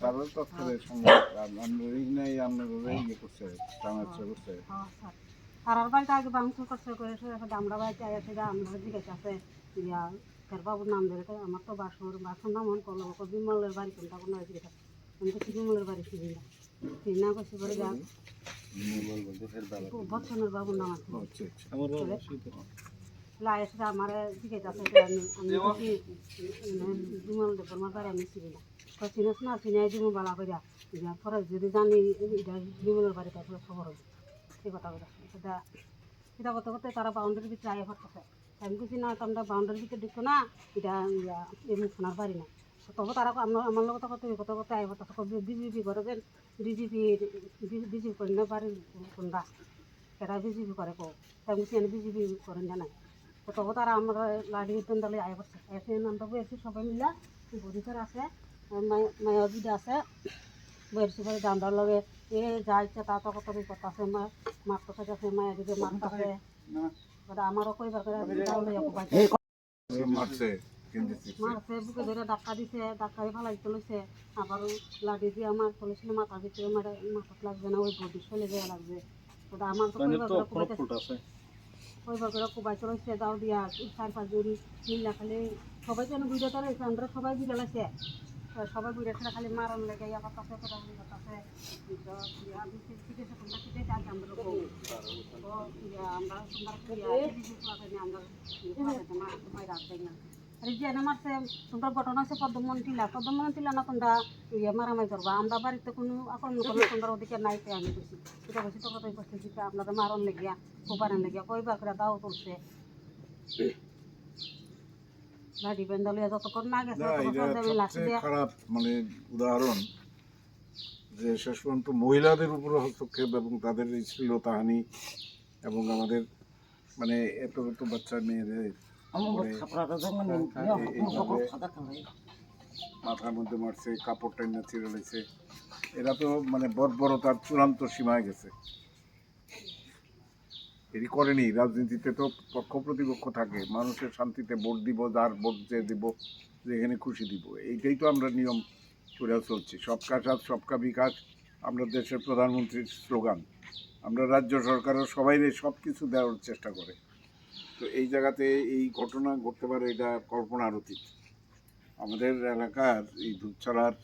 তারপরে তৎকালের সঙ্গে ইয়ে করছে করছে তারার বাড়িতে আগে বাংশ করছে করে আমরা বাড়িতে এসে আমরা জিজ্ঞেস আছে ইয়া বাবুর নাম ধরে আমার তো বাসুর নাম মন করলো বিমলের বাড়ি কোনটা কোনো জিজ্ঞেস আমি তো বিমলের বাড়ি চিনি না চিনি না করছি করে যা বচ্চনের বাবুর নাম আছে এসে আমার জিজ্ঞেস আছে আমি বিমল দেবর বাড়ি আমি চিনি না চিনিস না চিনাই দিব বালা করিয়া পরে যদি জানি এটা বিমলের বাড়ি তারপরে খবর হবে এই কথা বলে সেটা সেটা করতে করতে তারা বাউন্ডারির ভিতরে আগে পড়তেছে আমি বুঝি না তোমরা বাউন্ডারির ভিতরে ঢুকতো না এটা এই মুখখানার বাড়ি না তবে তারা আমার লোক কথা করতে আগে পড়তেছে বিজেপি করে যে বিজেপি করি না বাড়ির কোনটা এরা বিজেপি করে কো তাই বুঝি আমি বিজেপি করেন জানাই তো তবে তারা আমরা লাড়ি পেন্দালে আগে পড়ছে এসে আমরা বসে সবাই মিলা বদিকার আছে মায়া দিদা আছে বসে পরে দান্দার লগে এ যা ইচ্ছা তা তো কত কথা আছে মারতে থাকে মায়া দিদি মারতেছে আমারও কইবার করে মারছে বুকে ধরে ধাক্কা দিছে ধাক্কা দিয়ে ফালাই চলেছে আবার লাঠি দিয়ে আমার চলেছিল মাথার ভিতরে মাথা লাগবে না ওই বডি চলে যাওয়া লাগবে ওটা আমার তো কইবার করে কুবাই চলেছে দাও দিয়া 4-5 জন মিল্লা খালি সবাই যেন বুঝে তো রয়েছে আমরা সবাই বুঝে লাগছে সবাই বুঝে সেটা খালি মারণ লেগে ইয়া করতেছে কোথাও করতেছে আমি শিখেছে তোমরা শিখেছে আগে আমরা মারছে তোমরা ঘটনা হচ্ছে পদ্মমন টিলা না তোমরা ইয়ে মারামারি করবা আমরা বাড়িতে কোনো আক্রমণ করলে তোমরা ওদিকে নাইতে আমি বলছি এটা বলছি তোমরা তো বসতেছি আপনাদের মারণ লেগিয়া কোপারেন লেগিয়া কইবার করে দাও তুলছে লাঠি পেন্দালিয়া যতক্ষণ না গেছে খারাপ মানে উদাহরণ যে শেষ পর্যন্ত মহিলাদের উপর হস্তক্ষেপ এবং তাদের শ্লীলতাহানি এবং আমাদের মানে এত এত বাচ্চা মেয়েদের মাথার মধ্যে মারছে কাপড় টাইনা ছিঁড়ে রয়েছে এরা তো মানে বর্বরতার চূড়ান্ত সীমায় গেছে এটি করেনি রাজনীতিতে তো পক্ষ প্রতিপক্ষ থাকে মানুষের শান্তিতে ভোট দিব যার ভোট যে দিব যেখানে খুশি দিব এইটাই তো আমরা নিয়ম করে চলছি সবকা সাথ সবকা বিকাশ আমরা দেশের প্রধানমন্ত্রীর স্লোগান আমরা রাজ্য সরকারও সবাই সব কিছু দেওয়ার চেষ্টা করে তো এই জায়গাতে এই ঘটনা ঘটতে পারে এটা কল্পনার অতীত আমাদের এলাকার এই দুধছড়ার